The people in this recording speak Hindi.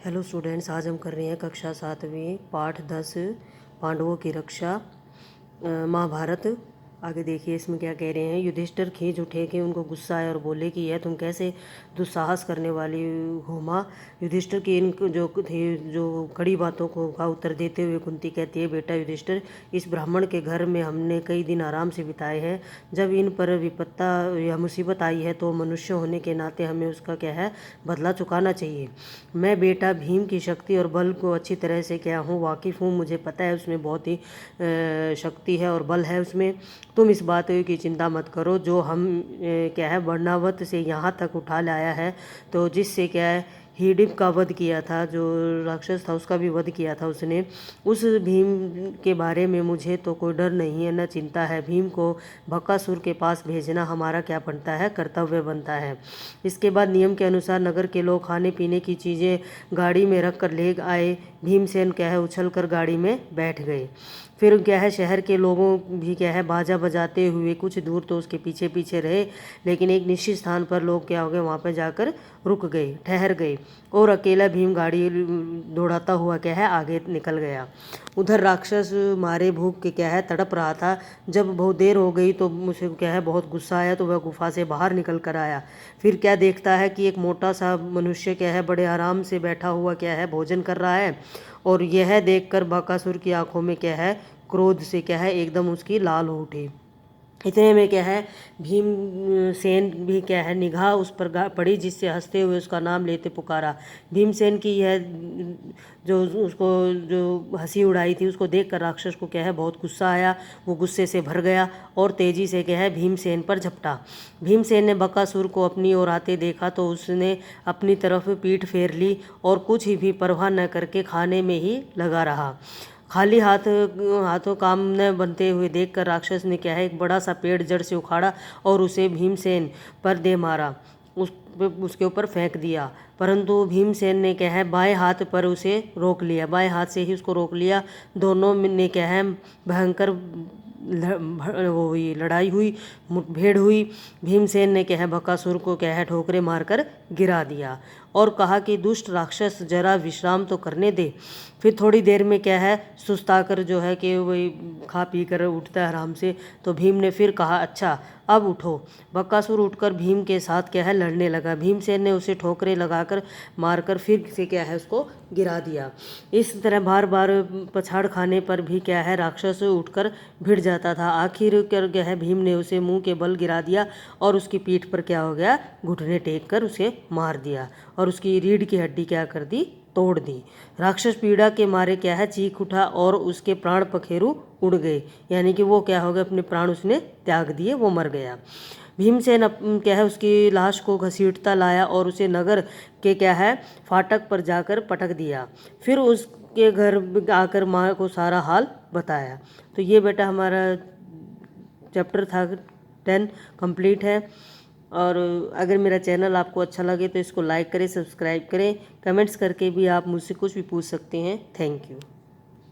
हेलो स्टूडेंट्स, आज हम कर रहे हैं कक्षा 7वीं पाठ 10 पांडवों की रक्षा महाभारत। आगे देखिए इसमें क्या कह रहे हैं। युधिष्ठिर खींच उठे कि उनको गुस्सा आया और बोले कि यह तुम कैसे दुस्साहस करने वाली हो माँ। युधिष्ठिर की इन जो थी जो कड़ी बातों को का उत्तर देते हुए कुंती कहती है, बेटा युधिष्ठिर, इस ब्राह्मण के घर में हमने कई दिन आराम से बिताए हैं। जब इन पर विपत्ता या मुसीबत आई है तो मनुष्य होने के नाते हमें उसका क्या है बदला चुकाना चाहिए। मैं बेटा भीम की शक्ति और बल को अच्छी तरह से क्या हूँ वाकिफ़ हूँ। मुझे पता है उसमें बहुत ही शक्ति है और बल है उसमें। तुम इस बात की चिंता मत करो। जो हम क्या है वर्णावत से यहाँ तक उठा लाया है, तो जिससे क्या है हिडिंब का वध किया था, जो राक्षस था उसका भी वध किया था उसने। उस भीम के बारे में मुझे तो कोई डर नहीं है, न चिंता है। भीम को बकासुर के पास भेजना हमारा क्या बनता है, कर्तव्य बनता है। इसके बाद नियम के अनुसार नगर के लोग खाने पीने की चीज़ें गाड़ी में रख कर ले आए। भीमसेन क्या है उछल कर गाड़ी में बैठ गए। फिर क्या है शहर के लोगों भी क्या है बाजा बजाते हुए कुछ दूर तो उसके पीछे पीछे रहे, लेकिन एक निश्चित स्थान पर लोग क्या हो गए वहाँ पर जाकर रुक गए, ठहर गए, और अकेला भीम गाड़ी दौड़ाता हुआ क्या है आगे निकल गया। उधर राक्षस मारे भूख के क्या है तड़प रहा था। जब बहुत देर हो गई तो मुझे क्या है बहुत गुस्सा आया, तो वह गुफा से बाहर निकल कर आया। फिर क्या देखता है कि एक मोटा सा मनुष्य क्या है बड़े आराम से बैठा हुआ क्या है भोजन कर रहा है। और यह देखकर बकासुर की आंखों में क्या है क्रोध से क्या है एकदम उसकी लाल हो उठी। इतने में क्या है भीमसेन भी क्या है निगाह उस पर पड़ी, जिससे हंसते हुए उसका नाम लेते पुकारा। भीमसेन की यह जो उसको जो हंसी उड़ाई थी उसको देखकर राक्षस को क्या है बहुत गुस्सा आया। वो गुस्से से भर गया और तेजी से क्या है भीमसेन पर झपटा। भीमसेन ने बकासुर को अपनी ओर आते देखा तो उसने अपनी तरफ पीठ फेर ली और कुछ भी परवाह न करके खाने में ही लगा रहा। खाली हाथों काम न बनते हुए देखकर राक्षस ने क्या है एक बड़ा सा पेड़ जड़ से उखाड़ा और उसे भीमसेन पर दे मारा, उसके ऊपर फेंक दिया। परंतु भीमसेन ने क्या है बाएं हाथ पर उसे रोक लिया, बाएं हाथ से ही उसको रोक लिया। दोनों ने क्या है भयंकर वो हुई लड़ाई हुई, मुठभेड़ हुई। भीमसेन ने क्या है बकासुर को क्या है ठोकरे मारकर गिरा दिया और कहा कि दुष्ट राक्षस जरा विश्राम तो करने दे। फिर थोड़ी देर में क्या है सुस्ताकर जो है कि वही खा पी कर उठता है आराम से। तो भीम ने फिर कहा, अच्छा अब उठो। बकासुर उठकर भीम के साथ क्या है लड़ने लगा। भीमसेन ने उसे ठोकरे लगाकर मारकर फिर से क्या है उसको गिरा दिया। इस तरह बार बार पछाड़ खाने पर भी क्या है राक्षस उठकर भिड़ जाता था। आखिर क्या है भीम ने उसे मुंह के बल गिरा दिया और उसकी पीठ पर क्या हो गया घुटने टेक कर उसे मार दिया और उसकी रीढ़ की हड्डी क्या कर दी तोड़ दी। राक्षस पीड़ा के मारे क्या है चीख उठा और उसके प्राण पखेरु उड़ गए, यानी कि वो क्या हो गया अपने प्राण उसने त्याग दिए, वो मर गया। भीमसेन क्या है उसकी लाश को घसीटता लाया और उसे नगर के क्या है फाटक पर जाकर पटक दिया। फिर उसके घर आकर माँ को सारा हाल बताया। तो ये बेटा हमारा चैप्टर था 10 कंप्लीट है। और अगर मेरा चैनल आपको अच्छा लगे तो इसको लाइक करें, सब्सक्राइब करें। कमेंट्स करके भी आप मुझसे कुछ भी पूछ सकते हैं। Thank you.